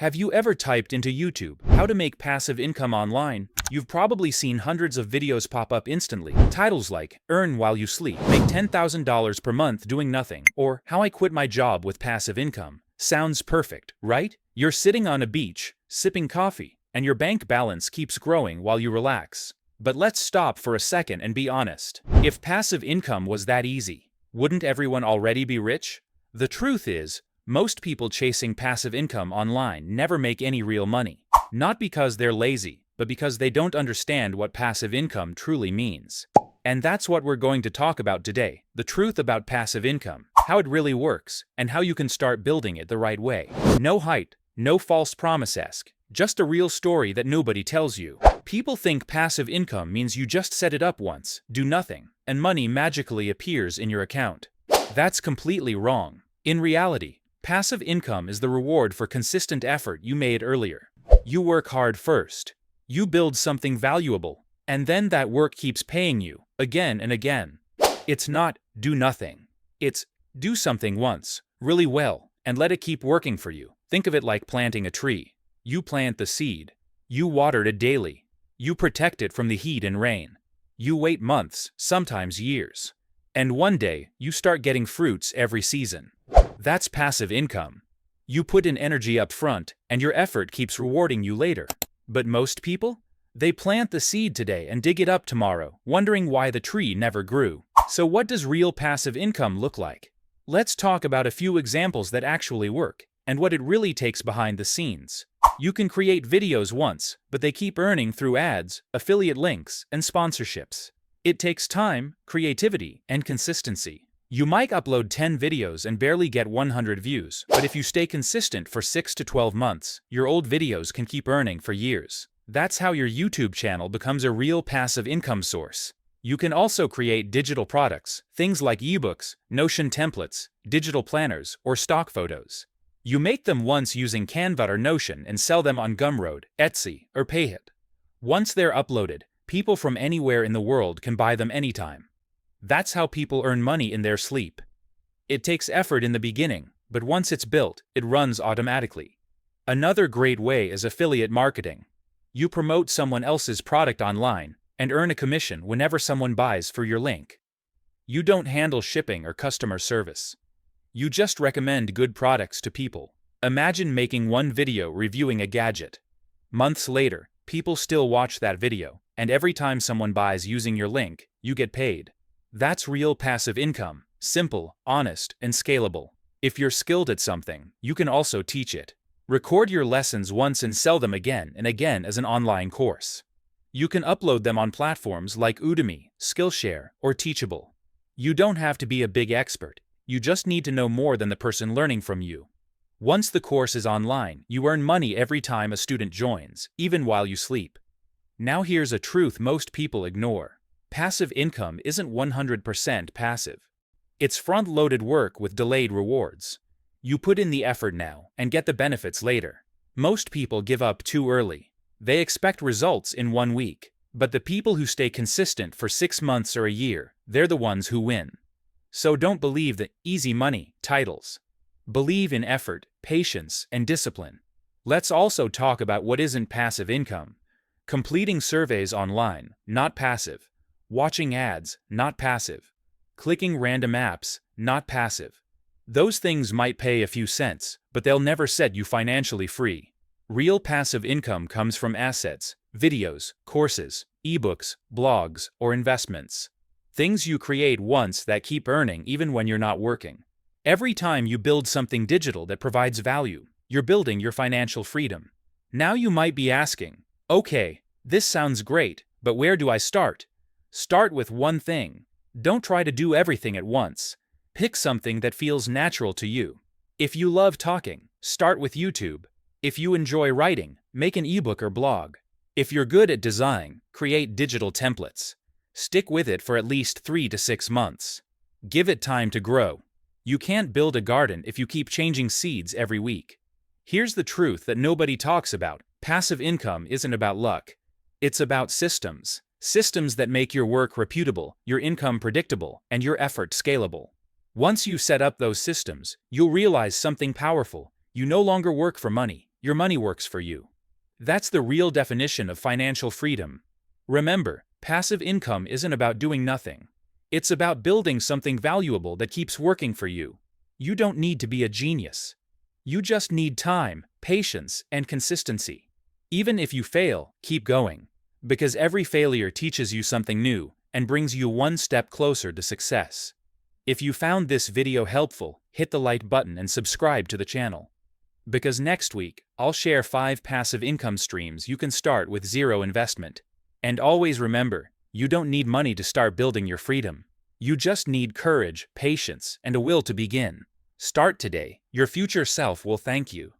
Have you ever typed into YouTube, how to make passive income online? You've probably seen hundreds of videos pop up instantly. Titles like, earn while you sleep, make $10,000 per month doing nothing, or how I quit my job with passive income. Sounds perfect, right? You're sitting on a beach, sipping coffee, and your bank balance keeps growing while you relax. But let's stop for a second and be honest. If passive income was that easy, wouldn't everyone already be rich? The truth is, most people chasing passive income online never make any real money. Not because they're lazy, but because they don't understand what passive income truly means. And that's what we're going to talk about today. The truth about passive income, how it really works, and how you can start building it the right way. No hype, no false promise-esque, just a real story that nobody tells you. People think passive income means you just set it up once, do nothing, and money magically appears in your account. That's completely wrong. In reality, passive income is the reward for consistent effort you made earlier. You work hard first. You build something valuable, and then that work keeps paying you, again and again. It's not do nothing. It's do something once, really well, and let it keep working for you. Think of it like planting a tree. You plant the seed. You water it daily. You protect it from the heat and rain. You wait months, sometimes years. And one day, you start getting fruits every season. That's passive income. You put in energy up front, and your effort keeps rewarding you later. But most people? They plant the seed today and dig it up tomorrow, wondering why the tree never grew. So what does real passive income look like? Let's talk about a few examples that actually work, and what it really takes behind the scenes. You can create videos once, but they keep earning through ads, affiliate links, and sponsorships. It takes time, creativity, and consistency. You might upload 10 videos and barely get 100 views, but if you stay consistent for 6 to 12 months, your old videos can keep earning for years. That's how your YouTube channel becomes a real passive income source. You can also create digital products, things like ebooks, Notion templates, digital planners, or stock photos. You make them once using Canva or Notion and sell them on Gumroad, Etsy, or Payhip. Once they're uploaded, people from anywhere in the world can buy them anytime. That's how people earn money in their sleep. It takes effort in the beginning, but once it's built, it runs automatically. Another great way is affiliate marketing. You promote someone else's product online and earn a commission whenever someone buys through your link. You don't handle shipping or customer service. You just recommend good products to people. Imagine making one video reviewing a gadget. Months later, people still watch that video, and every time someone buys using your link, you get paid. That's real passive income, simple, honest, and scalable. If you're skilled at something, you can also teach it. Record your lessons once and sell them again and again as an online course. You can upload them on platforms like Udemy, Skillshare, or Teachable. You don't have to be a big expert. You just need to know more than the person learning from you. Once the course is online, you earn money every time a student joins, even while you sleep. Now here's a truth most people ignore. Passive income isn't 100% passive. It's front-loaded work with delayed rewards. You put in the effort now and get the benefits later. Most people give up too early. They expect results in 1 week. But the people who stay consistent for 6 months or a year, they're the ones who win. So don't believe the easy money titles. Believe in effort, patience, and discipline. Let's also talk about what isn't passive income. Completing surveys online, not passive. Watching ads, not passive. Clicking random apps, not passive. Those things might pay a few cents, but they'll never set you financially free. Real passive income comes from assets, videos, courses, ebooks, blogs, or investments. Things you create once that keep earning even when you're not working. Every time you build something digital that provides value, you're building your financial freedom. Now you might be asking, okay, this sounds great, but where do I start? Start with one thing. Don't try to do everything at once. Pick something that feels natural to you. If you love talking, start with YouTube. If you enjoy writing, make an ebook or blog. If you're good at design, create digital templates. Stick with it for at least 3 to 6 months. Give it time to grow. You can't build a garden if you keep changing seeds every week. Here's the truth that nobody talks about. Passive income isn't about luck. It's about systems. Systems that make your work reputable, your income predictable, and your effort scalable. Once you set up those systems, you'll realize something powerful. You no longer work for money. your money works for you. That's the real definition of financial freedom. Remember, passive income isn't about doing nothing. It's about building something valuable that keeps working for you. You don't need to be a genius. You just need time, patience, and consistency. Even if you fail, keep going. Because every failure teaches you something new and brings you one step closer to success. If you found this video helpful, hit the like button and subscribe to the channel. Because next week, I'll share 5 passive income streams you can start with zero investment. And always remember, you don't need money to start building your freedom. You just need courage, patience, and a will to begin. Start today. Your future self will thank you.